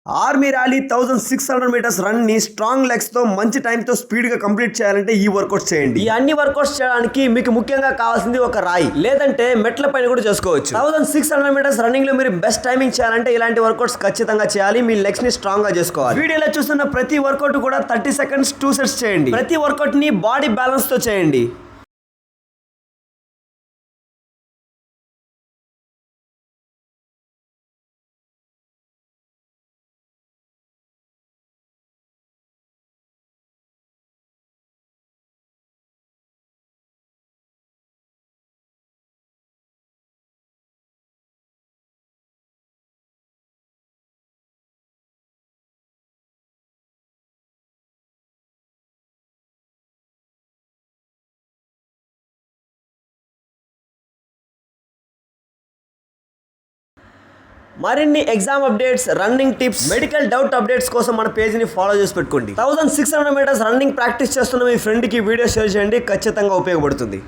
Army rally 1600 metres run ని strong legs తో మంచి టైం తో స్పీడ్ గా కంప్లీట్ చేయాలంటే ఈ వర్కౌట్స్ చేయండి. ఈ అన్ని వర్కౌట్స్ చేయడానికి మీకు ముఖ్యంగా కావాల్సింది ఒక రాయి, లేదంటే మెట్ల పైన కూడా చేసుకోవచ్చు. 1600 మీటర్స్ రన్నింగ్ లో మీరు బెస్ట్ టైమింగ్ చేయాలంటే ఇలాంటి వర్కౌట్స్ ఖచ్చితంగా చేయాలి. మీ లెగ్స్ ని స్ట్రాంగ్ గా చేసుకోవాలి. వీడియోలో చూస్తున్న ప్రతి వర్కౌట్ కూడా 30 సెకండ్స్ 2 సెట్స్ చేయండి. ప్రతి వర్కౌట్ ని బాడీ బ్యాలెన్స్ తో చేయండి. మరిన్ని exam updates, running tips, medical doubt updates కోసం మన పేజ్ని ఫాలో చేసి పెట్టుకోండి. 1600 మీటర్స్ రన్నింగ్ ప్రాక్టీస్ చేస్తున్న మీ ఫ్రెండ్కి వీడియో షేర్ చేయండి, ఖచ్చితంగా ఉపయోగపడుతుంది.